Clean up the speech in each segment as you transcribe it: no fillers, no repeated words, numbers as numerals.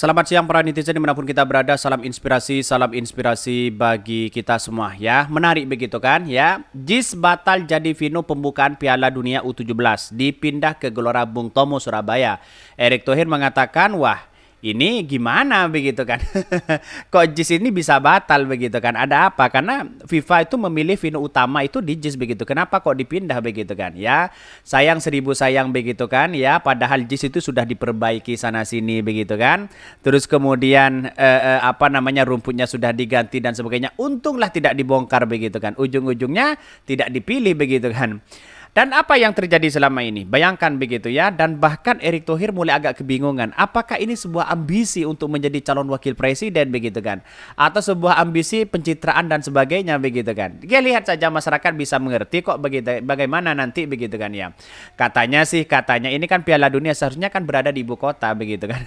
Selamat siang para netizen dimanapun kita berada, salam inspirasi bagi kita semua ya. Menarik begitu kan ya. JIS batal jadi venue pembukaan Piala Dunia U17, dipindah ke Gelora Bung Tomo Surabaya. Erick Thohir mengatakan, wah ini gimana begitu kan. Kok JIS ini bisa batal begitu kan. Ada apa? Karena FIFA itu memilih venue utama itu di JIS begitu. Kenapa kok dipindah begitu kan ya. Sayang seribu sayang begitu kan ya. Padahal JIS itu sudah diperbaiki sana sini begitu kan. Terus kemudian rumputnya sudah diganti dan sebagainya. Untunglah tidak dibongkar begitu kan. Ujung-ujungnya tidak dipilih begitu kan. Dan apa yang terjadi selama ini? Bayangkan begitu ya. Dan bahkan Erick Thohir mulai agak kebingungan. Apakah ini sebuah ambisi untuk menjadi calon wakil presiden begitu kan? Atau sebuah ambisi pencitraan dan sebagainya begitu kan? Ya lihat saja masyarakat bisa mengerti kok begitu. Bagaimana nanti begitu kan ya? Katanya ini kan Piala Dunia seharusnya kan berada di ibu kota begitu kan?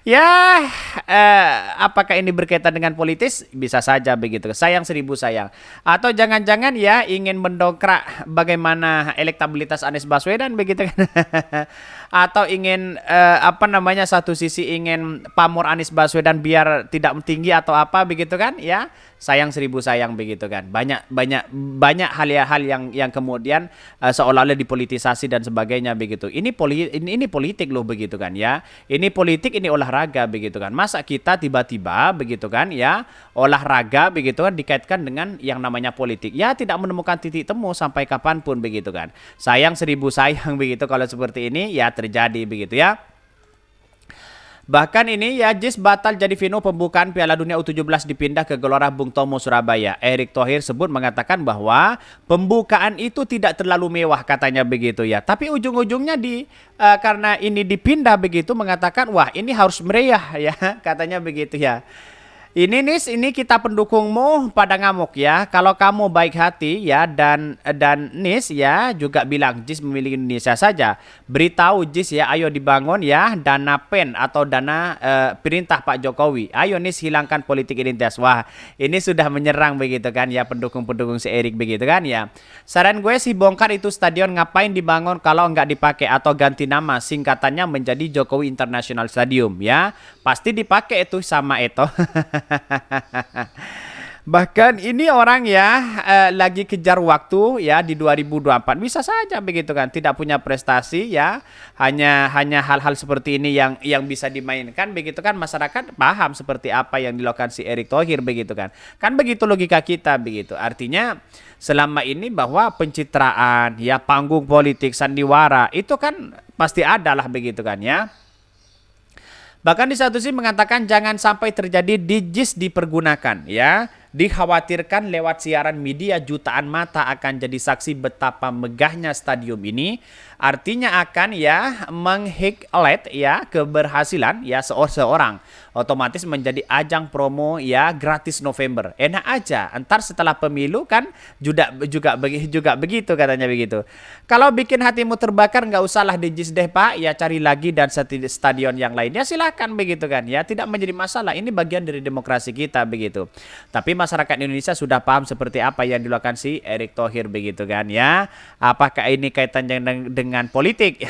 Ya, apakah ini berkaitan dengan politis? Bisa saja begitu. Sayang seribu sayang. Atau jangan-jangan ya ingin mendongkrak bagaimana elektabilitas Anies Baswedan begitu kan? Atau ingin satu sisi ingin pamor Anies Baswedan biar tidak tinggi atau apa begitu kan? Ya, sayang seribu sayang begitu kan. Banyak hal-hal yang kemudian seolah-olah dipolitisasi dan sebagainya begitu. Ini politik loh begitu kan ya. Ini politik, ini olahraga begitu kan. Masa kita tiba-tiba begitu kan ya, olahraga begitu kan dikaitkan dengan yang namanya politik. Ya tidak menemukan titik temu sampai kapanpun begitu kan. Sayang seribu sayang begitu kalau seperti ini ya terjadi begitu ya. Bahkan ini ya JIS batal jadi venue pembukaan Piala Dunia U17 dipindah ke Gelora Bung Tomo Surabaya. Erick Thohir mengatakan bahwa pembukaan itu tidak terlalu mewah katanya begitu ya. Tapi ujung-ujungnya karena ini dipindah begitu mengatakan wah ini harus meriah ya katanya begitu ya. Ini Nis, ini kita pendukungmu pada ngamuk ya. Kalau kamu baik hati ya dan Nis ya juga bilang JIS memilih Indonesia saja. Beritahu JIS ya, ayo dibangun ya dana PEN atau dana perintah Pak Jokowi. Ayo Nis hilangkan politik identitas. Wah, ini sudah menyerang begitu kan ya pendukung-pendukung si Erick begitu kan ya. Saran gue sih bongkar itu stadion ngapain dibangun kalau nggak dipakai atau ganti nama singkatannya menjadi Jokowi International Stadium ya. Pasti dipakai itu sama itu. Bahkan ini orang ya lagi kejar waktu ya di 2024 bisa saja begitu kan tidak punya prestasi ya hanya hal-hal seperti ini yang bisa dimainkan begitu kan masyarakat paham seperti apa yang dilakukan si Erick Thohir begitu kan begitu logika kita begitu artinya selama ini bahwa pencitraan ya panggung politik sandiwara itu kan pasti ada lah begitu kan ya. Bahkan di satu sisi mengatakan jangan sampai terjadi JIS dipergunakan ya. Dikhawatirkan lewat siaran media jutaan mata akan jadi saksi betapa megahnya stadium ini. Artinya akan ya meng-highlight ya keberhasilan ya seorang. Otomatis menjadi ajang promo ya gratis November. Enak aja. Entar setelah pemilu kan juga begitu katanya begitu. Kalau bikin hatimu terbakar nggak usahlah di JIS deh Pak. Ya cari lagi dan stadion yang lainnya silakan begitu kan ya. Tidak menjadi masalah. Ini bagian dari demokrasi kita begitu. Tapi masyarakat Indonesia sudah paham seperti apa yang dilakukan si Erick Thohir begitu kan ya. Apakah ini kaitannya dengan politik?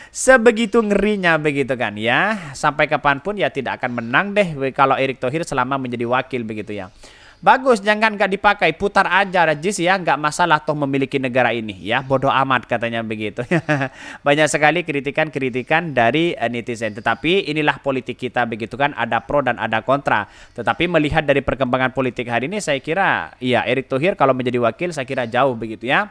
Sebegitu ngerinya begitu kan ya. Sampai kapanpun ya tidak akan menang deh kalau Erick Thohir selama menjadi wakil begitu ya. Bagus, jangan nggak dipakai, putar aja JIS ya, nggak masalah toh memiliki negara ini ya, bodoh amat katanya begitu. Banyak sekali kritikan-kritikan dari netizen, tetapi inilah politik kita begitu kan, ada pro dan ada kontra. Tetapi melihat dari perkembangan politik hari ini, saya kira ya Erick Thohir kalau menjadi wakil saya kira jauh begitu ya.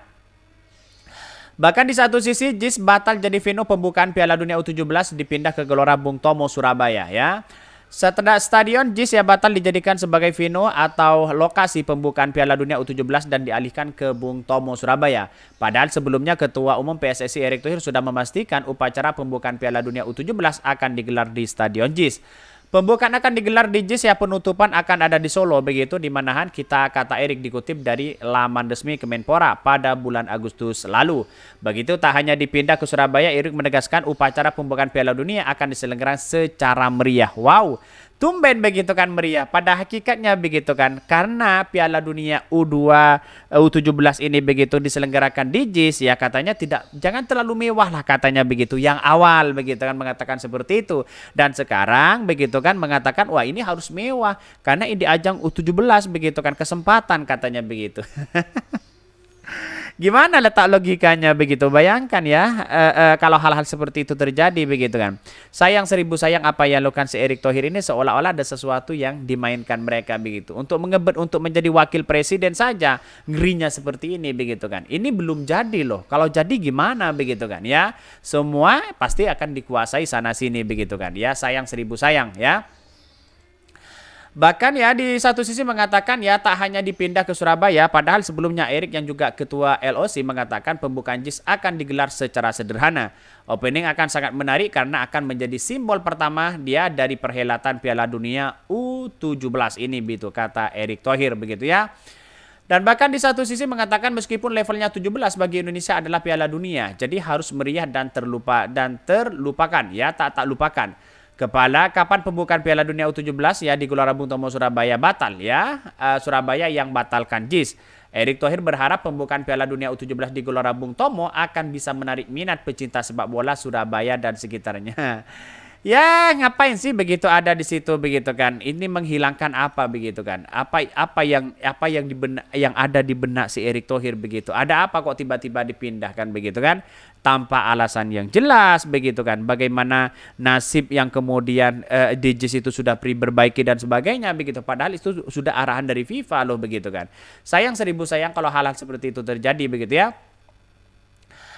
Bahkan di satu sisi JIS batal jadi venue pembukaan Piala Dunia U17 dipindah ke Gelora Bung Tomo Surabaya ya. Setelah stadion JIS ya batal dijadikan sebagai venue atau lokasi pembukaan Piala Dunia U17 dan dialihkan ke Bung Tomo Surabaya. Padahal sebelumnya Ketua Umum PSSI Erick Thohir sudah memastikan upacara pembukaan Piala Dunia U17 akan digelar di Stadion JIS. Pembukaan akan digelar di JIS ya, penutupan akan ada di Solo begitu, di mana kata Erick dikutip dari laman resmi Kemenpora pada bulan Agustus lalu. Begitu tak hanya dipindah ke Surabaya, Erick menegaskan upacara pembukaan Piala Dunia akan diselenggarakan secara meriah. Wow, Tumben begitu kan meriah. Pada hakikatnya begitu kan. Karena Piala Dunia U2 U17 ini begitu diselenggarakan di JIS ya katanya tidak jangan terlalu mewah lah katanya begitu. Yang awal begitu kan mengatakan seperti itu. Dan sekarang begitu kan mengatakan wah ini harus mewah karena ini ajang U17 begitu kan kesempatan katanya begitu. Gimana letak logikanya begitu? Bayangkan ya, kalau hal-hal seperti itu terjadi begitu kan. Sayang seribu sayang apa yang lakukan si Erick Thohir ini seolah-olah ada sesuatu yang dimainkan mereka begitu. Untuk mengebet untuk menjadi wakil presiden saja, ngerinya seperti ini begitu kan. Ini belum jadi loh. Kalau jadi gimana begitu kan ya? Semua pasti akan dikuasai sana sini begitu kan ya. Sayang seribu sayang ya. Bahkan ya di satu sisi mengatakan ya tak hanya dipindah ke Surabaya, padahal sebelumnya Erik yang juga ketua LOC mengatakan pembukaan JIS akan digelar secara sederhana. Opening akan sangat menarik karena akan menjadi simbol pertama dia dari perhelatan Piala Dunia U17 ini begitu kata Erick Thohir begitu ya. Dan bahkan di satu sisi mengatakan meskipun levelnya 17 bagi Indonesia adalah Piala Dunia, jadi harus meriah dan terlupakan ya tak lupakan. Kapan pembukaan Piala Dunia U17 ya di Gelora Bung Tomo Surabaya batal ya. Surabaya yang batalkan JIS. Erick Thohir berharap pembukaan Piala Dunia U17 di Gelora Bung Tomo akan bisa menarik minat pecinta sepak bola Surabaya dan sekitarnya. Ya, ngapain sih begitu ada di situ begitu kan? Ini menghilangkan apa begitu kan? Yang ada di benak si Erick Thohir begitu. Ada apa kok tiba-tiba dipindahkan begitu kan? Tanpa alasan yang jelas begitu kan? Bagaimana nasib yang kemudian di JIS itu sudah diperbaiki dan sebagainya begitu. Padahal itu sudah arahan dari FIFA loh begitu kan. Sayang seribu sayang kalau hal-hal seperti itu terjadi begitu ya.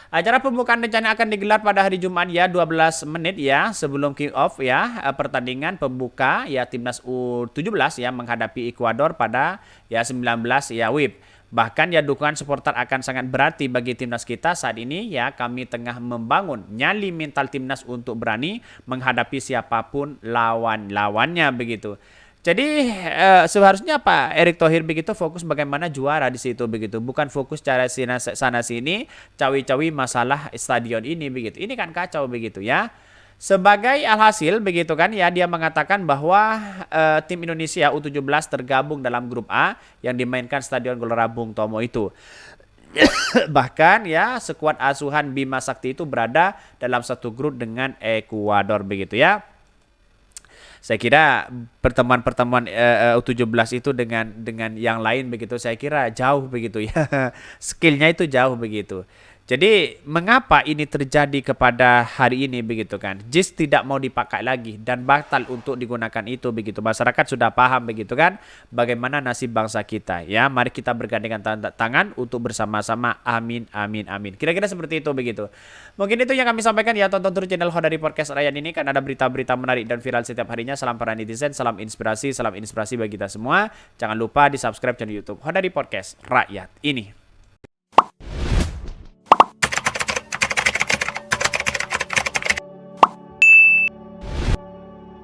Acara pembukaan rencana akan digelar pada hari Jumat ya 12 menit ya sebelum kick off ya pertandingan pembuka ya timnas U17 ya menghadapi Ekuador pada ya 19 ya WIB. Bahkan ya dukungan supporter akan sangat berarti bagi timnas kita saat ini ya kami tengah membangun nyali mental timnas untuk berani menghadapi siapapun lawan-lawannya begitu. Jadi seharusnya Pak Erick Thohir begitu fokus bagaimana juara di situ begitu, bukan fokus cara sana sini cawi-cawi masalah stadion ini begitu. Ini kan kacau begitu ya. Sebagai alhasil begitu kan ya dia mengatakan bahwa tim Indonesia U17 tergabung dalam grup A yang dimainkan Stadion Gelora Bung Tomo itu. Bahkan ya skuad asuhan Bima Sakti itu berada dalam satu grup dengan Ekuador begitu ya. Saya kira pertemuan-pertemuan U17 itu dengan yang lain begitu saya kira jauh begitu ya. Skillnya itu jauh begitu. Jadi mengapa ini terjadi kepada hari ini begitu kan? JIS tidak mau dipakai lagi dan batal untuk digunakan itu begitu. Masyarakat sudah paham begitu kan? Bagaimana nasib bangsa kita ya? Mari kita bergandengan tangan untuk bersama-sama. Amin amin amin. Kira-kira seperti itu begitu. Mungkin itu yang kami sampaikan ya. Tonton terus channel Hodari Podcast Rakyat ini kan ada berita-berita menarik dan viral setiap harinya. Salam para netizen, salam inspirasi bagi kita semua. Jangan lupa di subscribe channel YouTube Hodari Podcast Rakyat ini.